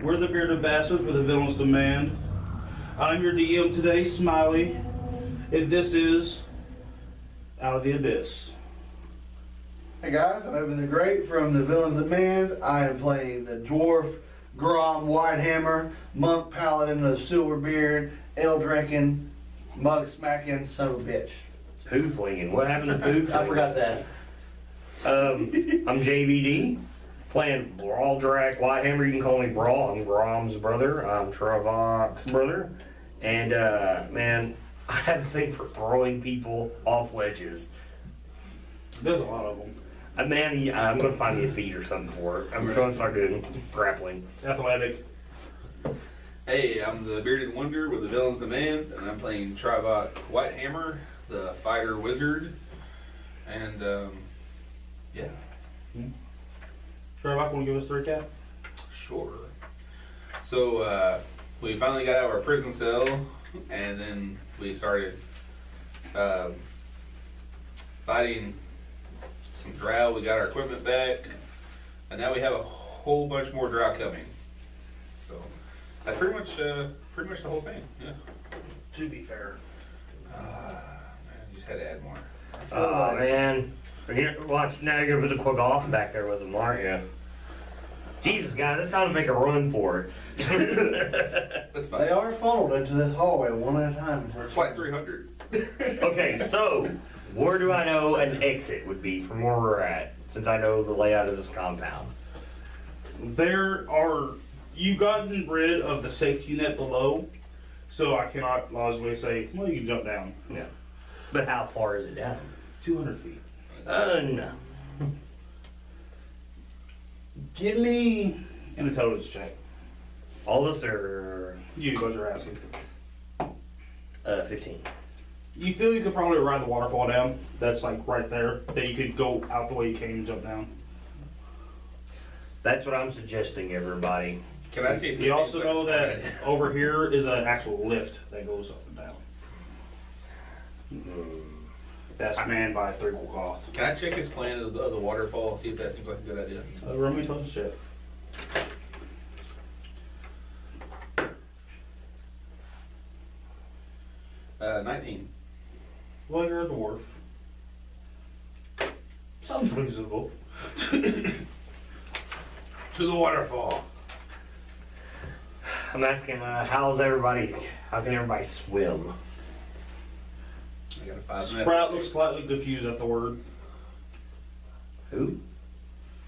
We're the Bearded Bastards with the Villain's Demand. I'm your DM today, Smiley, and this is Out of the Abyss. Hey guys, I'm Evan the Great from the Villain's Demand. I am playing the Dwarf Grom Whitehammer, Monk Paladin of the Silverbeard, Ale Drinking, Mug Smacking, son of a bitch. Poo flinging. What happened to poo flinging? I forgot that. I'm JVD, playing Brawl Drac Whitehammer. You can call me Brawl. I'm Grom's brother. I'm Travak's brother. And, man, I have a thing for throwing people off ledges. There's a lot of them. Man, I'm going to find me a feed or something for it. I'm going to start doing grappling. Athletic. Hey, I'm the Bearded Wonder with the Villain's Demand, and I'm playing Travak Whitehammer, the Fighter Wizard. And, yeah. Trevor, want to give us the recap? Sure. So, we finally got out of our prison cell, and then we started fighting some drow. We got our equipment back, and now we have a whole bunch more drow coming. So, that's pretty much the whole thing, yeah. To be fair. Man, you just had to add more. Oh, man. Here, watch, now you're going to put the Quaggoth back there with them, aren't you? Jesus, guys, it's time to make a run for it. That's fine. They are funneled into this hallway one at a time. It's like 300. Okay, so, where do I know an exit would be from where we're at, since I know the layout of this compound? You've gotten rid of the safety net below, so I cannot logically say, well, you can jump down. Yeah. But how far is it down? 200 feet. No. Give me an intelligence check. All of us are You, because you're asking. 15. You feel you could probably ride the waterfall down. That's like right there. That you could go out the way you came and jump down. That's what I'm suggesting, everybody. Can I see if this You seems also like know it's that right? over here is an actual lift that goes up and down. That's manned by 3 Quaggoth. Can I check his plan of the waterfall and see if that seems like a good idea? Run me intelligence check. Uh, 19. Well, you're a dwarf. Sounds reasonable. To the waterfall. I'm asking, how can everybody swim? I got a 5. Sprout looks slightly confused at the word. Who?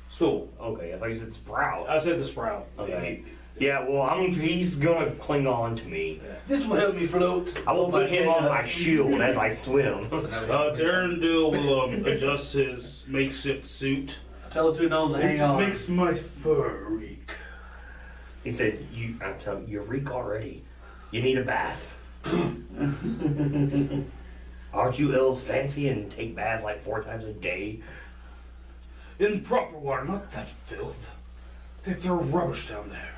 Stool. Okay, I thought you said Sprout. I said the sprout. Okay. Yeah, well, he's gonna cling on to me. This will help me float. I will put him on my shield as I swim. Darendil will adjust his makeshift suit. Tell the 2 gnomes to hang on. Makes my fur reek. He said, I'm telling you, you reek already. You need a bath. Aren't you elves fancy and take baths like 4 times a day? In proper water, not that filth. They throw rubbish down there.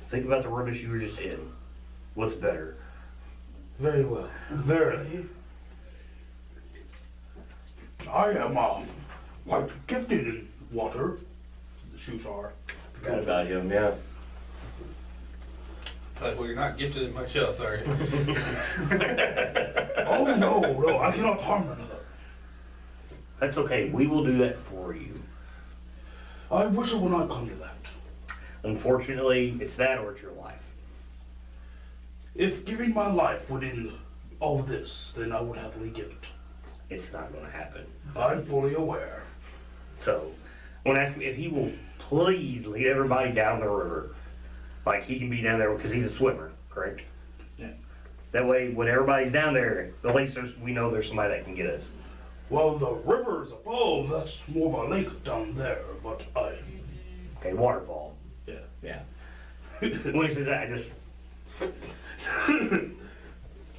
Think about the rubbish you were just in. What's better? Very well. Verily. I am quite gifted in water. The shoes are. Forgot about him, yeah. Like, well, you're not gifted in much else, are you? Oh no, I cannot harm another. That's okay. We will do that for you. I wish it would not come to that. Unfortunately, it's that or it's your life. If giving my life would end all this, then I would happily give it. It's not going to happen. I'm fully aware. So, I want to ask him if he will please lead everybody down the river. Like, he can be down there because he's a swimmer, correct? Yeah. That way, when everybody's down there, at least we know there's somebody that can get us. Well, the river is above. That's more of a lake down there, but Okay, waterfall. Yeah. Yeah. When he says that, I just...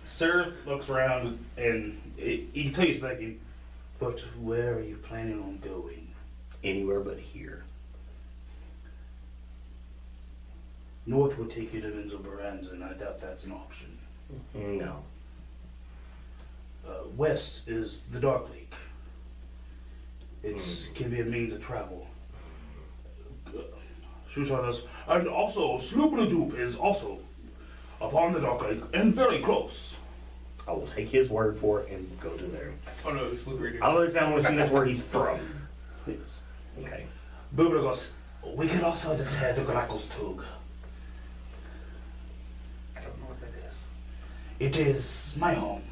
Seraph looks around and you can tell he's thinking, but where are you planning on going? Anywhere but here. North would take you to Minzelbaranza, and I doubt that's an option. No. West is the Dark Lake. It can be a means of travel. Shusha says, and also Sloopnadoop is also upon the dock lake and very close. I will take his word for it and go to there. Oh no, Slippery. I want to assume that's where he's from. Yes. Okay. Boobra goes, we can also just head to Grackle's Tug. I don't know what that is. It is my home.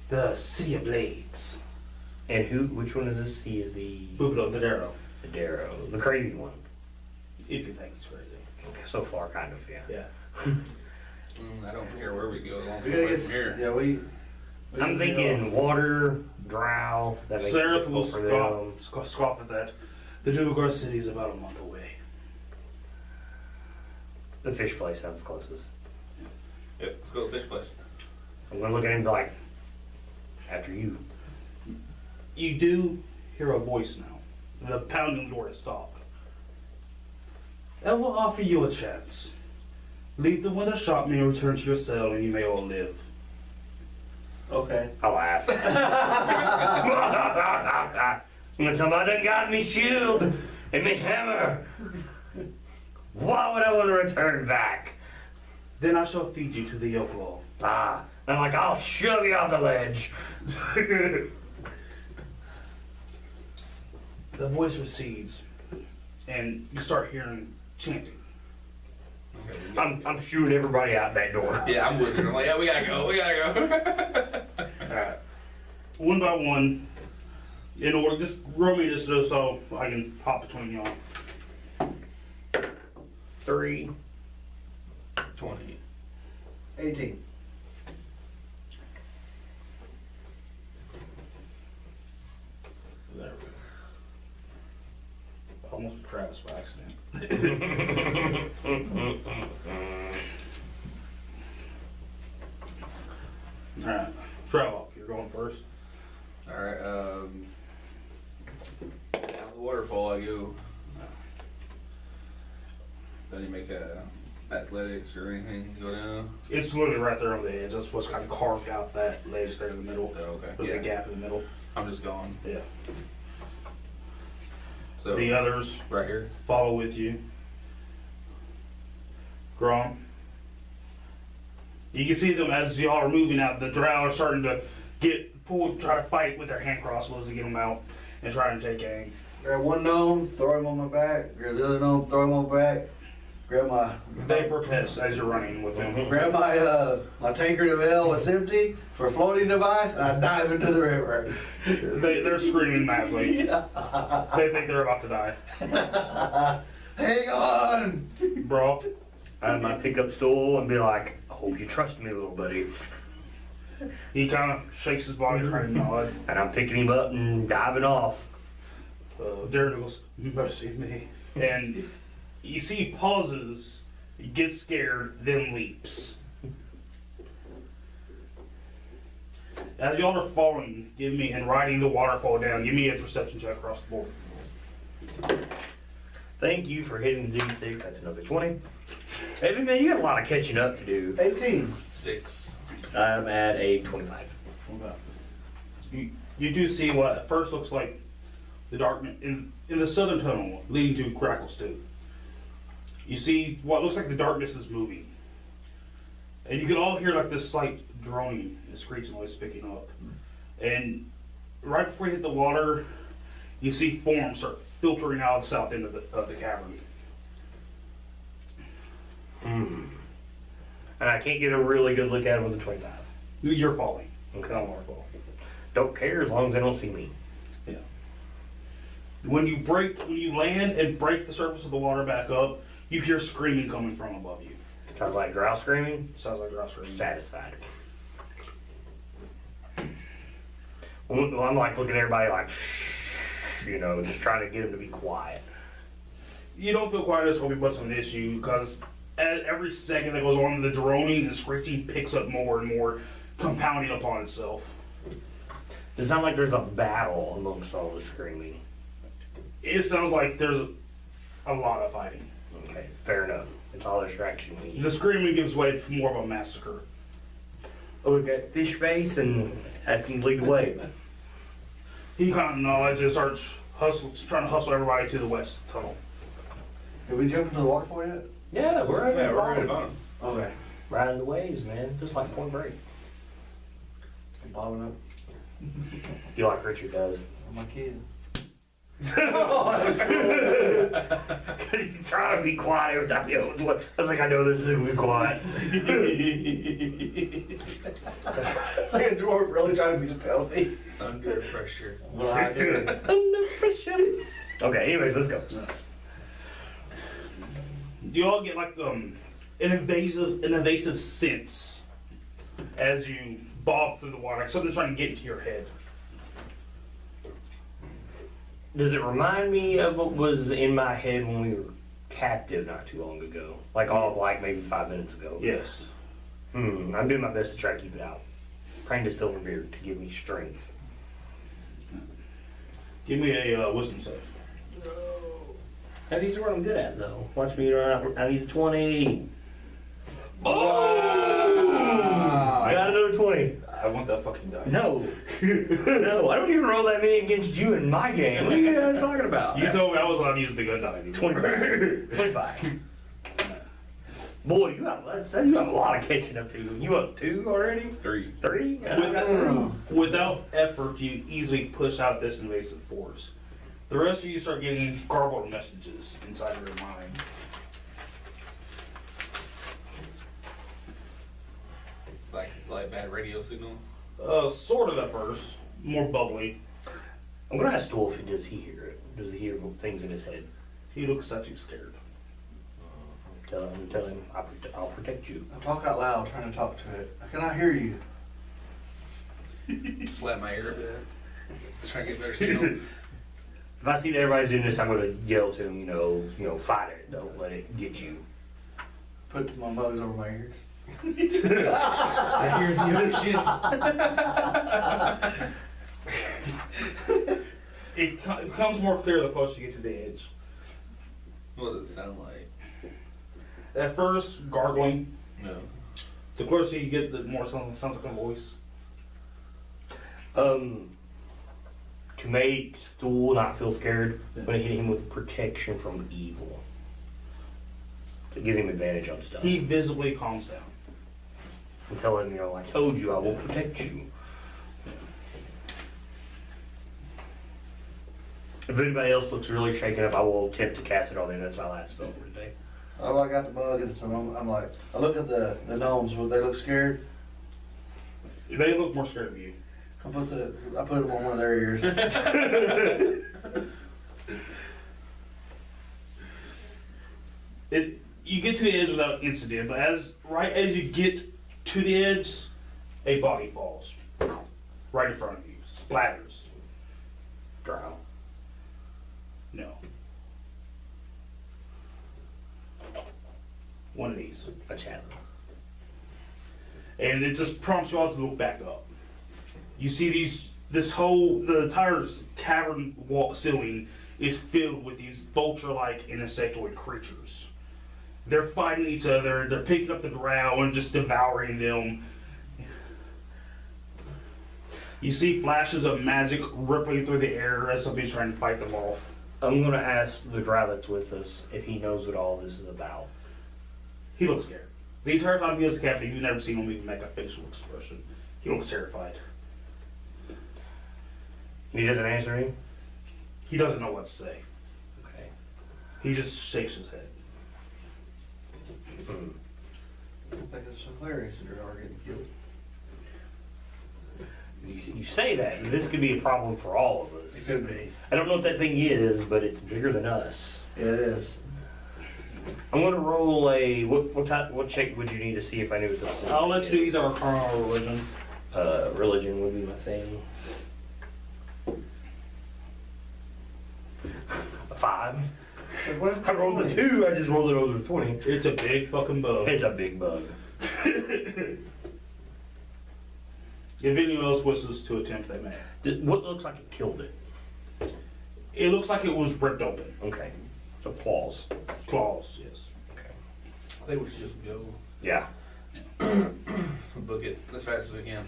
The City of Blades. And which one is this? He is the Boobra the Darrow. Darrow, the crazy one. If you think it's crazy. Okay, so far, kind of, yeah. Yeah. I don't care where we go. As long as We we gotta away get, from here. yeah, we I'm thinking water, drow. That makes it Seraph will difficult for them. scoff at that. The Duergar City is about a month away. The fish place sounds closest. Yep, let's go to the fish place. I'm gonna look at him and be like, after you. You do hear a voice now. The pounding door has stopped. I will offer you a chance. Leave the window shop and return to your cell and you may all live. okay. I laugh. I'm gonna tell him I done got me shield and me hammer. Why would I want to return back? Then I shall feed you to the yoke law. Ah, I'm like, I'll shove you off the ledge. The voice recedes and you start hearing chanting. Okay, I'm shooting everybody out that door. yeah, I'm with you. I'm like, yeah, we gotta go. We gotta go. Alright. One by one, in order, just roll me this so I can hop between y'all. 3. 20. 18. There we go. Almost with Travis by accident. Alright, Trevor, you're going first. Alright, down the waterfall I go. Then you make a athletics or anything go down? It's literally right there on the edge. That's what's kind of carved out that ledge there in the middle. Oh, okay. With Yeah. the gap in the middle. I'm just going. Yeah. So The others right here. follow with you. Grom. You can see them as y'all are moving out. The drow are starting to get pulled, try to fight with their hand crossbows to get them out and try to take aim. Grab one gnome, throw him on my back. Grab the other gnome, throw him on my back. Grab my They protest as you're running with them. grab my tankard of ale. It's empty for a floating device. I dive into the river. They're screaming madly. They think they're about to die. Hang on. Bro, I might pick up stool and be like, I hope you trust me, little buddy. he kind of shakes his body trying to nod. And I'm picking him up and diving off. Darren goes, mercy me. And you see he pauses, he gets scared, then leaps. As y'all are falling, give me, and riding the waterfall down, give me a perception check across the board. Thank you for hitting the D6. That's another 20. Hey, man, you got a lot of catching up to do. 18. 6. I'm at a 25. You do see what at first looks like the darkness in the southern tunnel leading to Crackle's Tube. You see what looks like the darkness is moving. And you can all hear like this slight droning and screeching noise picking up. And right before you hit the water, you see forms start filtering out of the south end of the cavern. And I can't get a really good look at him with a 25. You're falling. Okay. On waterfall. Don't care as long as they don't see me. Yeah. When you land and break the surface of the water back up, you hear screaming coming from above you. Sounds like drow screaming. Sounds like grouse screaming. Satisfied. Well, I'm like looking at everybody like, shh, you know, just trying to get them to be quiet. You don't feel quiet is going to be much of an issue because every second that goes on, the droning and screeching picks up more and more, compounding upon itself. It sounds like there's a battle amongst all the screaming. It sounds like there's a lot of fighting. Okay, fair enough. It's all distraction we need. The screaming gives way to more of a massacre. I look at Fish Face and ask him to lead the way. He kind of nods and starts trying to hustle everybody to the west tunnel. Did we jump into the waterfall yet? Yeah, we're at Yeah, the we're right at the bottom. bottom. Okay. Riding the waves, man. Just like Point Break. I'm bobbing up. You like Richard does. My kids. Because he's trying to be quiet every time he opens one. I was like, I know this is going to be quiet. It's like a dwarf really trying to be stealthy. Under pressure. What I do. Under pressure. Okay, anyways, let's go. You all get like an invasive sense as you bob through the water, like something's trying to get into your head. Does it remind me of what was in my head when we were captive not too long ago? Like all of like maybe 5 minutes ago? Yes. I'm doing my best to try to keep it out. Praying to Silverbeard to give me strength. Give me a wisdom save. Now these are what I'm good at though. Watch me run out. I need a 20. Wow. I got another 20. I want that fucking dice. No. No, I don't even roll that many against you in my game. What are you guys talking about? You told me I was allowed to use the good die. 25. 25. Boy, you have a lot of catching up to. You up 2 already? 3. 3? Without effort, you easily push out this invasive force. The rest of you start getting garbled messages inside your mind. Like bad radio signal. Sort of at first, more bubbly. I'm gonna ask Dwarf, does he hear it? Does he hear things in his head? He looks at you scared. Tell him I'll protect you. I talk out loud trying to talk to it. I cannot hear you. Slap my ear a bit. Try to get better signal. If I see that everybody's doing this, I'm gonna yell to him, you know, fight it. Don't let it get you. Put my bugs over my ears. I hear the other shit. It becomes more clear the closer you get to the edge. What does it sound like? At first, gargling. No. The closer you get, the more sounds like a voice. To make Stool not feel scared, I'm gonna hit him with protection from evil. It gives him advantage on stuff. He visibly calms down. And tell him, I told you I will protect you. If anybody else looks really shaken up, I will attempt to cast it on them. That's my last spell for today. Oh, I got the bug, and so I'm like, I look at the gnomes. Will they look scared? They look more scared of you. I put them on one of their ears. You get to the edge without incident, but right as you get to the edge, a body falls right in front of you, splatters. Drow. No. One of these. A chat. And it just prompts you all to look back up. You see the entire cavern wall ceiling is filled with these vulture-like insectoid creatures. They're fighting each other, they're picking up the drow and just devouring them. You see flashes of magic rippling through the air as somebody's trying to fight them off. I'm gonna ask the drow that's with us if he knows what all this is about. He looks scared. The entire time he was the captain, you've never seen him even make a facial expression. He looks terrified. He doesn't answer me? He doesn't know what to say. Okay. He just shakes his head. I think it's hilarious that you're all getting killed. You say that, but this could be a problem for all of It us. could be. I don't know what that thing is, but it's bigger than us. It is. I'm gonna roll a what check would you need to see if I knew what this is? I'll let you do either Arcana or Religion. Religion would be my thing. A 5. I rolled a 2. I just rolled it over a 20. It's a big fucking bug. It's a big bug. If anyone else wishes to attempt, they may. What looks like it killed it? It looks like it was ripped open. Okay. So claws. Claws, yes. Okay. I think we should just go Yeah. book it as fast as we can.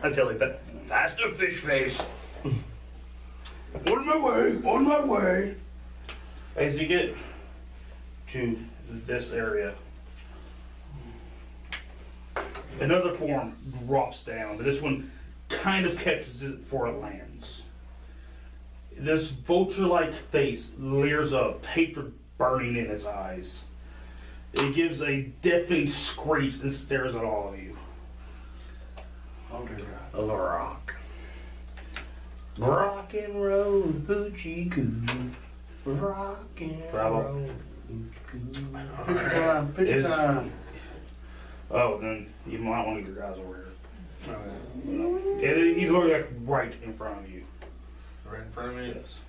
I tell you, but faster, fish face. On my way, on my way. As you get to this area, another form drops down, but this one kind of catches it before it lands. This vulture-like face leers up, hatred burning in its eyes. It gives a deafening screech and stares at all of you. Oh dear God. A rock. Rock and roll, hoochie coo. Rock and Bravo. roll, hoochie coo. Picture time. Picture Is- time. Oh, then you might want to get your guys over here. Okay. He's literally like right in front of you. Right in front of me. Yes.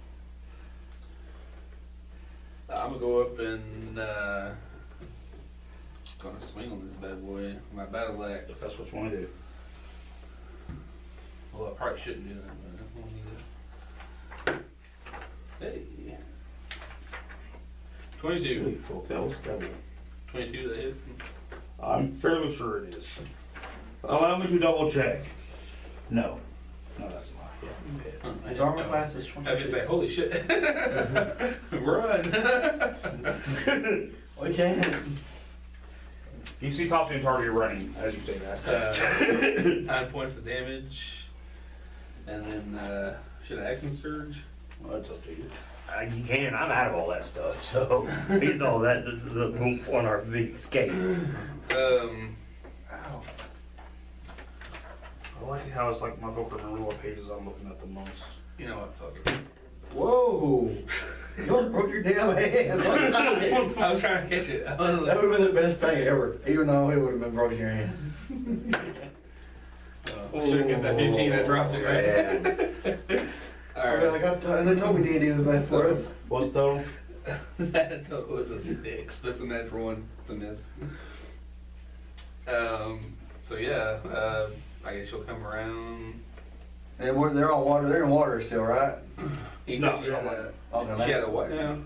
I'm gonna go up and gonna swing on this bad boy. My battle axe. If that's what you want to do. Well, I probably shouldn't do that. But I won't need it. Hey. 22. Sweet, full tails, double. 22 that hit. I'm fairly sure it is. Allow me to double check. No. No, that's a lie. Yeah. Okay. Huh. His armor class is I was just say, 26. holy shit. Run. We can. You see top 10 target running as you say that. 9 points of damage. And then, should I action surge? Well, that's up to you. You can. I'm out of all that stuff. So he's all that on our big escape. Ow. I like how it's like my book remember what pages I'm looking at the most. You know what, fuck it. Whoa! You almost broke your damn hand. I was trying to catch it. I was That like, would have been the best thing ever, even though it would have been broken your hand. should have kept that 15 I dropped it, right? Yeah. Alright. And they told me D&D was bad for us. What's total? That total was a 6. That's a natural one. It's a miss. So yeah, I guess you'll come around. They're on water. They're in water still, right? You No, said she you're had on a, Okay. she had a what now?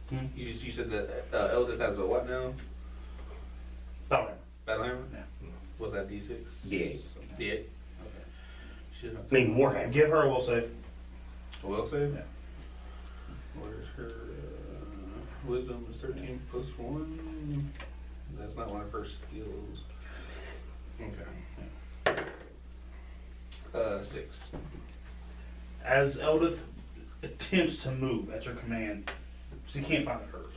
Hmm? You said that eldest has a what now? Battle Battle hammer? Yeah. Was that D6? D8. D8? Okay. Should I mean, Warhammer. Give her a will save. Will save? Yeah. Where's her wisdom is 13 plus 1. That's not one of her skills. Okay. 6. As Eldith attempts to move at your command, she can't find the courage.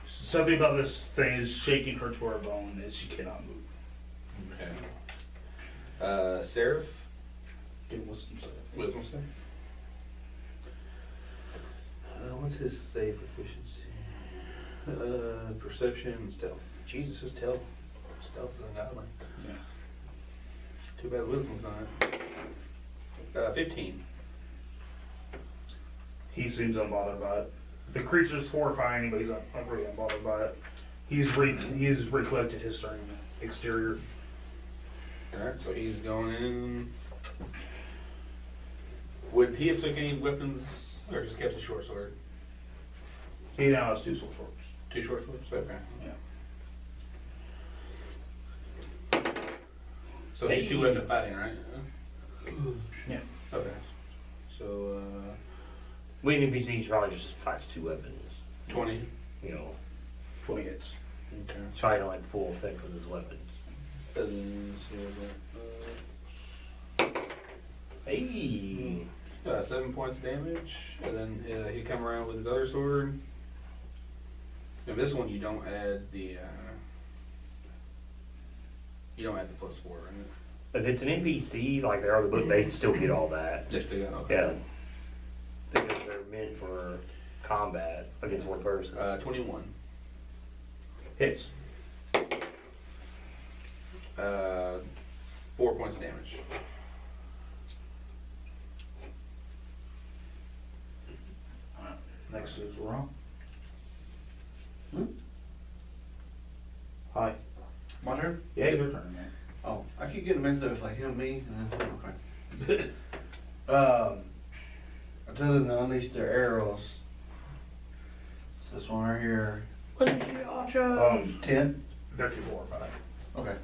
Something about this thing is shaking her to her bone and she cannot move. Okay. Seraph? Give wisdom save. Wisdom save? What's his save proficiency? Perception and stealth. Jesus, his stealth. Stealth is ungodly. Yeah. Too bad wisdom's not. 15. He seems unbothered by it. The creature's horrifying, but he's not really unbothered by it. He's recollected his strength exterior. Alright, so he's going in. Would he have took any weapons, or just kept a short sword? He now has 2 sword swords. 2 short swords? Okay. Yeah. So he's 2 weapon fighting, right? Yeah. Okay. So, Winged NPCs probably just fights 2 weapons. 20. You know, 20 hits. Okay. trying to like full effect with his weapons. And Hey. 7 points of damage, and then he come around with his other sword. And this one you don't add the +4, right? If it's an NPC, like they are the book, they still get all that. Just to go. Yeah. Because they're meant for combat against one person. 21. Hits. 4 points of damage. Next is Ron. Hmm? Hi. My turn? Yeah, your turn, man. Oh, I keep getting mixed up. It's like him, me, and then, okay. I tell them to unleash their arrows. It's this one right here. 10? They're too horrified. Okay.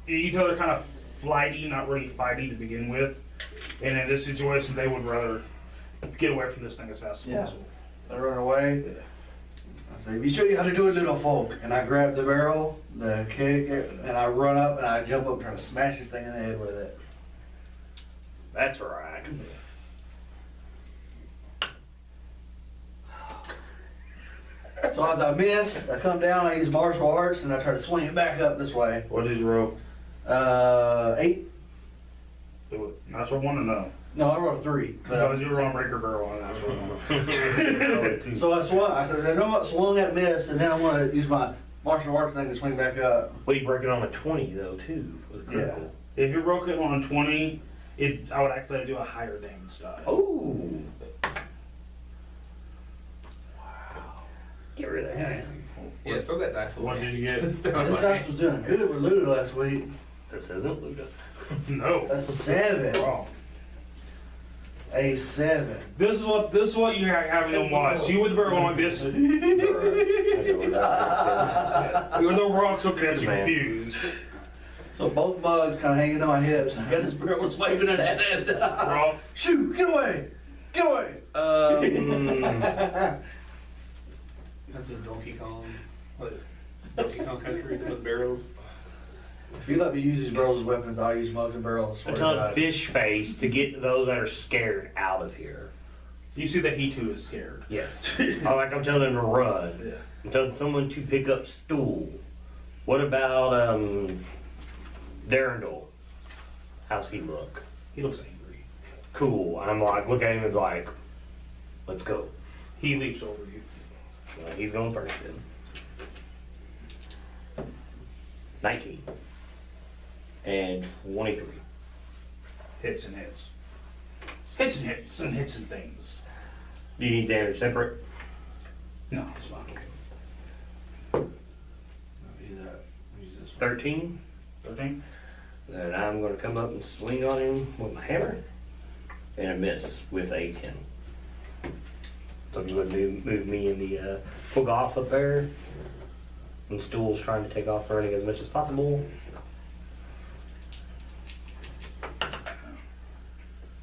You can tell they're kind of flighty, not really fighting to begin with. And in this situation, they would rather get away from this thing as fast as Yeah. possible. I run away. Yeah. I say, "Be sure you how to do it, little folk." And I grab the barrel, the keg, and I run up and I jump up trying to smash this thing in the head with it. That's right. So as I miss, I come down, I use martial arts, and I try to swing it back up this way. What did you roll? 8. Natural one or no? No, I rolled a 3. Because you were on breaker barrel on that one. So I swung. I said, "I know what swung at miss, and then I want to use my martial arts thing to swing back up." Well, you broke it on a 20 though too for the critical. If you broke it on a 20, I would actually do a higher damage die. Oh. Get rid of that. Yeah. Yeah, throw that dice away. What did you get? This dice was doing good with Luda last week. This isn't Luda. No. A 7. Wrong. A 7. This is what you're having them watch. You with the barrel like this. You're the rocks looking at you Man. confused. So both mugs kind of hanging on my hips. I got this barrel waving at that end. Wrong. Shoot! Get away! Get away! That's just Donkey Kong. What? Donkey Kong Country with barrels. If you let me use these barrels as weapons, I'll use mugs and barrels. I Swear to tell God. fish face to get those that are scared out of here. You see that he too is scared. Yes. Like I'm telling them to run. Yeah. I'm telling someone to pick up stool. What about Darrendal? How's he look? He looks angry. Cool. I'm like, look at him and be like, let's go. He leaps over you. Well, he's going first then. 19. And 23. Hits and hits. Hits and hits and hits and things. Do you need damage separate? No, it's fine. I'll use that. Use this one. 13. 13? Then I'm going to come up and swing on him with my hammer. And a miss with a 10. So if you would move me in the hook off up there. And Stool's trying to take off running as much as possible.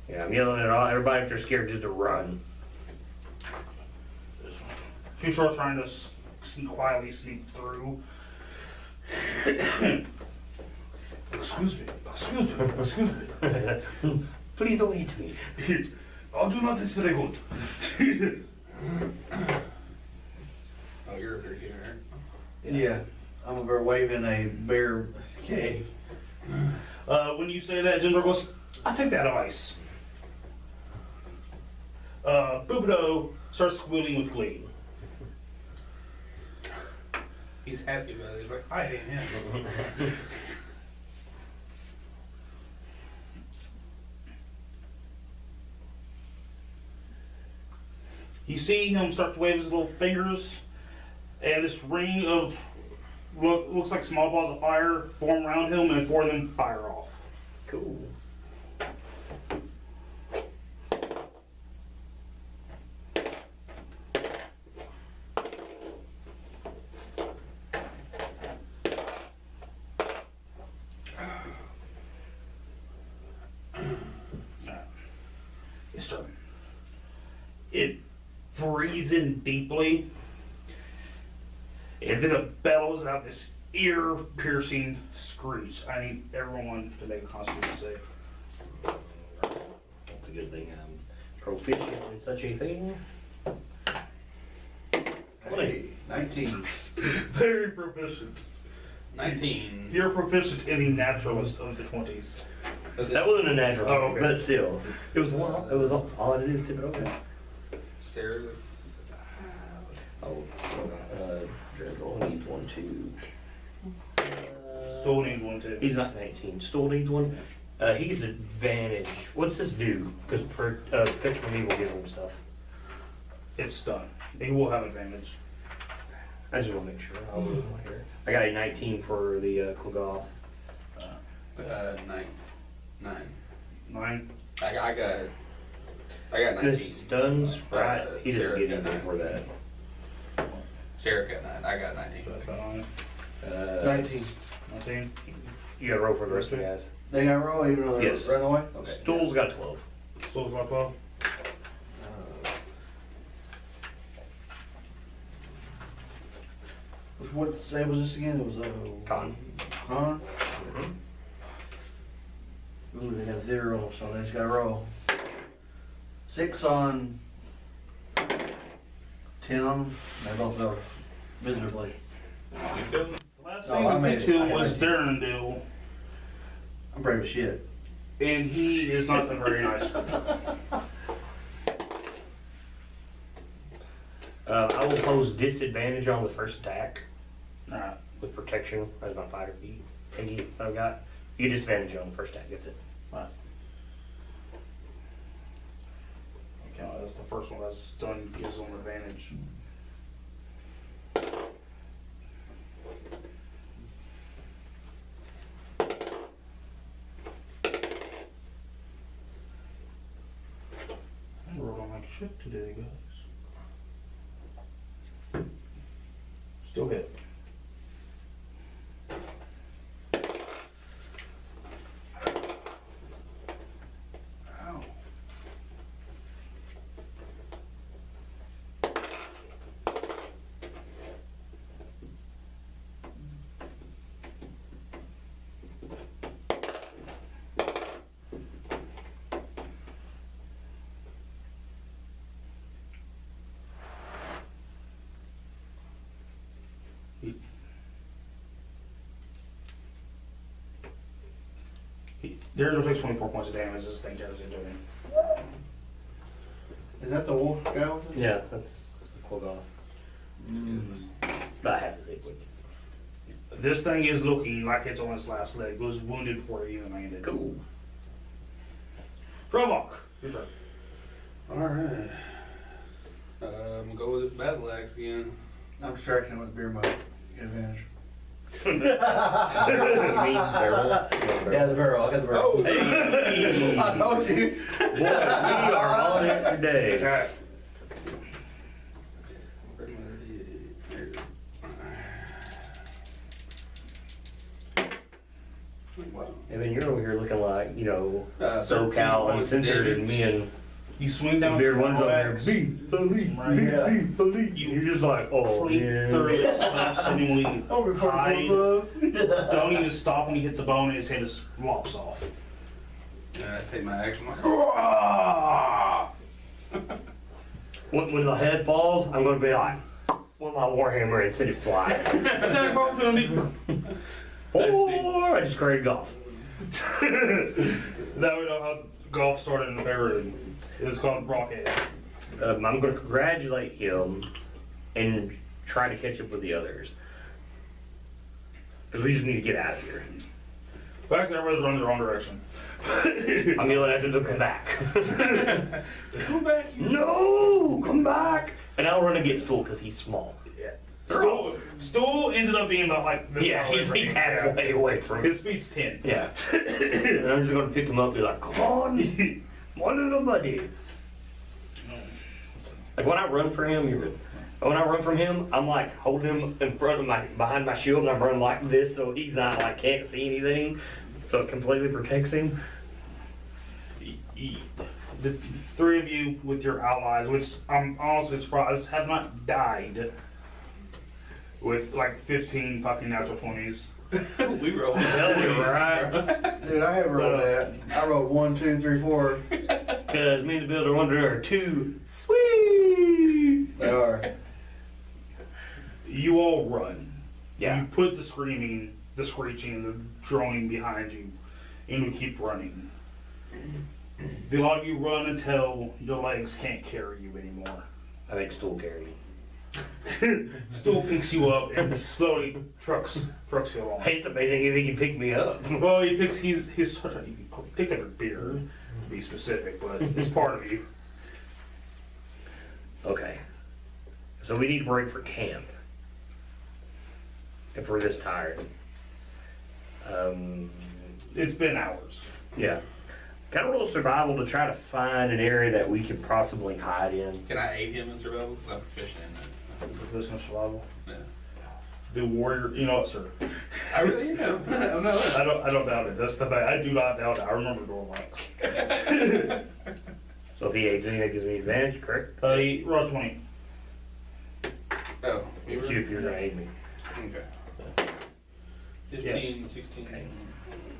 Yeah, I'm yelling at all everybody if they're scared just to run. This one. Too short trying to quietly sneak through. Excuse me. Excuse me. Excuse me. Please don't eat me. I do not taste very good. Oh, you're over here. Yeah. I'm over waving a bear keg. When you say that, Jennifer goes, I take that advice. Boobido starts squealing with glee. He's happy about it. He's like, I hate him. You see him start to wave his little fingers, and this ring of looks like small balls of fire form around him, and 4 of them fire off. Cool. Yes, sir. It breathes in deeply, and then it bellows out this ear-piercing screech. I need everyone to make a constitution save. That's a good thing I'm proficient in such a thing. Hey, 19. Very proficient. 19. You're proficient in the naturalist of the 20s. That wasn't a natural, Oh, okay. but still, it was one. It was all I did was tip it over. Sarah. Oh, Dreadnought needs one too. Stool needs one too. He's not 19. Stool needs one. He gets advantage. What's this do? Because Picture from Evil gives him stuff. It's done. He will have advantage. I just want to make sure. I got a 19 for the Kogoth. 9. 9. I got 19. This stuns, right? He doesn't Sarah get got anything 9. for that. Sarah got 9. I got 19. So that's about 9. 19. 19. You gotta roll for the rest of the guys. They got roll even though they're Yes. running away? Okay. Stool's got 12. Stool's about 12. What save was this again? It was Con. Con. Ooh, they got 0, so they just got to roll. 6 on 10 on them. They both fell miserably. You feeling? The last Oh, thing I we made went it. to I was got you. Durandale, I'm brave as shit. and he is not a very nice. I will pose disadvantage on the first attack Nah, with protection as my fighter feat. Thingy that I've got. You get disadvantage on the first attack, that's it. right. Okay, that's the first one. That's stun gives them advantage. I rolled on like shit today, guys. Still hit. Ow. Daredevil takes 24 points of damage. This thing tears into him. Is that the wolf guy with us? Yeah, that's cool off. About half as liquid. This thing is looking like it's on its last leg. It was wounded before it even landed. Cool. Trovok, your turn. Alright. We'll go with this battle axe again. I'm distracting with beer mug. Get advantage. You mean barrel? Yeah, the barrel. I got the barrel. Oh, Hey! I told you. Boy, we are on it today. Alright. And then you're over here looking like, you know, 13 SoCal points of uncensored, and damage. me and You swing down Beard one's over there. axe, Beat, believe, Right. beat, Yeah. beat, believe. You're just like, oh, clean yeah. through it, slash seemingly Oh, before hide. it goes up. Don't even stop when you hit the bone and his head just lops off. I take my axe. I'm like, "Hurrah!" When the head falls, I'm going to be like, with my warhammer and send it flying. Attack opportunity. Or I just created golf. Now we know how golf started in the Barren. It was called Rockhead. I'm going to congratulate him and try to catch up with the others. Because we just need to get out of here. Facts, everybody's running the wrong direction. I'm yelling at them to come back. Come back, you. No, come back. And I'll run and get Stool because he's small. Yeah. Stool ended up being about like this Yeah, far away he's from me. halfway away from His speed's 10. Yeah. And I'm just going to pick him up and be like, come on, come on, little buddy. Like when I run for him, you're good. When I run from him, I'm like holding him in front of behind my shield, and I'm running like this so he's not like can't see anything, so it completely protects him. The three of you with your allies, which I'm honestly surprised have not died with like 15 fucking natural 20s. We rolled. Hell, you're right. Dude, I haven't rolled that. I rolled 1, 2, 3, 4. Because me and the builder wonder are too sweet. They are. You all run. Yeah. You put the screaming, the screeching, the droning behind you, and we keep running. A lot of you run until your legs can't carry you anymore. I think Stool carry me. Stool picks you up and slowly trucks you along. Hey, it's amazing if he can pick me up. Well, he picked up a beer, to be specific, but it's part of you. Okay. So we need to break for camp. If we're this tired. It's been hours. Yeah. Kind of roll survival to try to find an area that we could possibly hide in. Can I aid him in survival? 'Cause I'm proficient in that. This is survival. Yeah. The warrior, you know what, sir? I really am. I'm not. I don't doubt it. That's the thing. I do not doubt it. I remember door locks. So if he aids me, that gives me advantage, correct? Roll 20. Oh, Shoot if you're gonna aid me. Okay. 15, 16. Okay.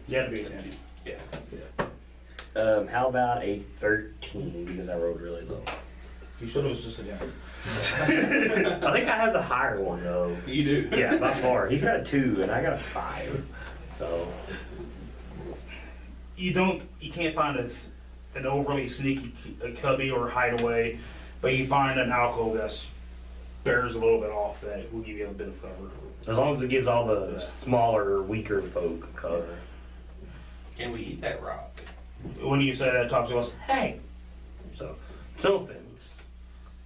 You had to be a 10. Yeah. How about a 13 because I rolled really low? You should have just a 10. I think I have the higher one though. You do. Yeah, by far. He's got a 2 and I got a 5. So You can't find an overly sneaky cubby or hideaway, but you find an alcove that's bears a little bit off that will give you a bit of cover. as long as it gives all the smaller, weaker folk cover. Can we eat that rock? When you say that, Topsy goes, Hey. So no offense.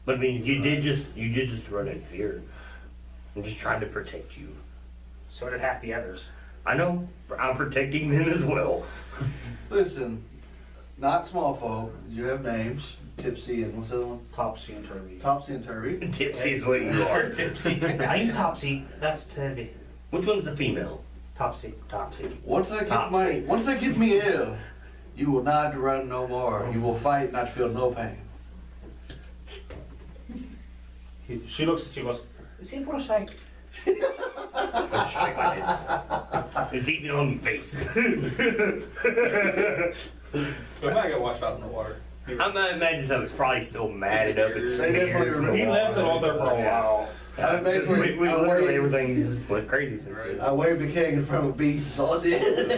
But I mean you did just run in fear. I'm just trying to protect you. so did half the others. I know. I'm protecting them as well. Listen, not small folk. You have names. Tipsy and what's the other one? Topsy and Turvy. Topsy and Turvy. Tipsy is what you are. Tipsy. I'm Topsy, that's Turvy. Which one's the female? Topsy. Topsy. Once they get me ill, you will not run no more. You will fight, not feel no pain. She looks at you and goes, is he for a shake? I just shake my head. It's eating on your face. But I got washed out in the water. I'm not imagining something. It's probably still matted up. It's They definitely scared. remember. He left it all there for a while. I mean, basically, we I literally waved- everything just went crazy since Right. then. I waved a keg in front of a beast, that's all I did.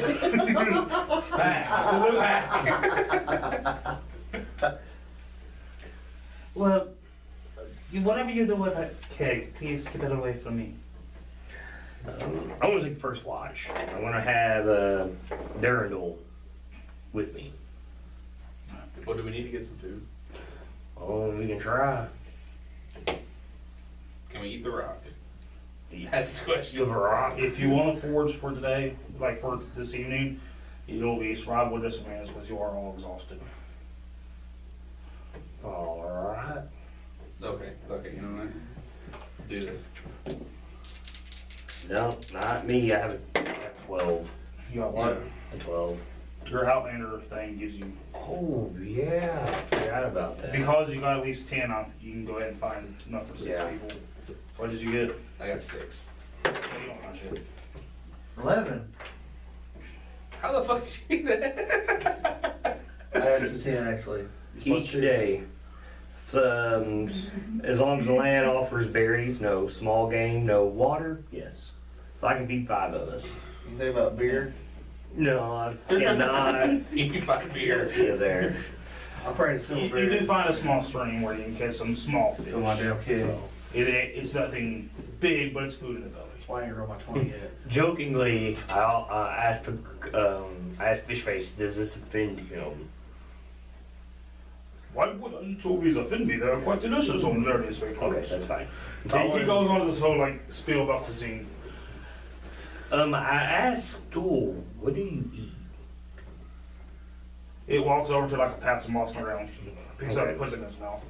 Well, whatever you do with that keg, please keep it away from me. I want to take first watch. I want to have Durandal with me. Well, do we need to get some food? Oh, we can try. Can we eat the rock? Yeah. That's the question. Give a rock. If you want to forge for today, like for this evening, you'll be survival disadvantage because you are all exhausted. All right. Okay, you know what? Let's do this. No, not me. I have a 12. You got what? A 12. Your Outlander thing gives you, Oh, yeah. I forgot about that. because you got at least 10 on, you can go ahead and find enough for 6 Yeah. people. What did you get? I got 6. You don't find shit. 11. How the fuck did you eat that? I had the 10 actually. You're supposed Each to- day, as long as the land offers berries, no. Small game, no. Water, yes. So I can feed 5 of us. You think about beer? No, I cannot Eat fucking beer. get there. I'm praying to You, silver you beer. do find a small stream where you can catch some small fish. Fill my damn keg. So, it's nothing big, but it's food in the belly. That's why I ain't rolled my 20 yet. Jokingly, I asked Fishface, does this offend him? Why would anchovies offend me? They're quite delicious on various ways. Okay, that's fine. He goes on to this whole like spiel about cuisine. I asked Stool, what do you eat? It walks over to like a patch of moss on the ground, picks up Okay. and puts it in his mouth.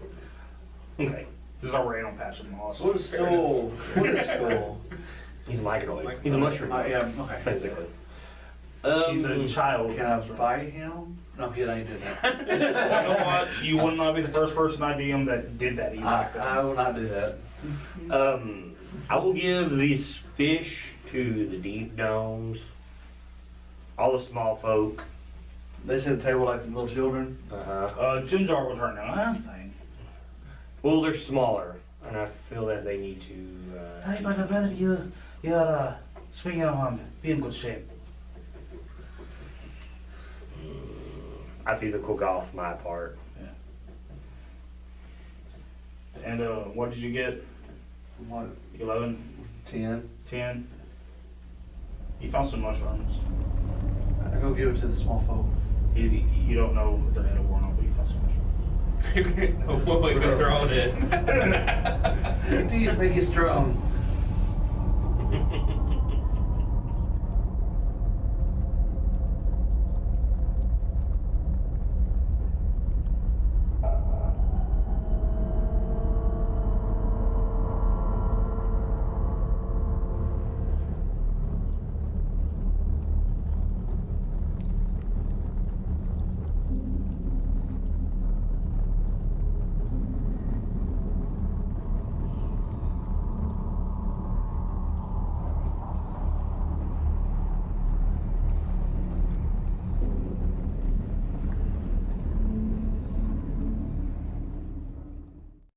Okay, This is a random patch of moss. What is skull? What is skull? he's a myconoid. He's a mushroom. Yeah, okay. Basically. He's a child. Can I bite him? No, he ain't doing that. You know what? You would not be the first person I DM that did that either. I will not do that. I will give these fish to the deep domes. All the small folk. They sit at the table like the little children. Jim Jar will turn down thing. Well, they're smaller, and I feel that they need to. Hey, but I'd rather you're swinging on, be in good shape. I feel the cook off my part. And what did you get? What? 11, 10. 10? You found some mushrooms. I go give it to the small folk. You don't know if they're edible or not, but you found some mushrooms. Oh, wait, they're all dead. These make you strong.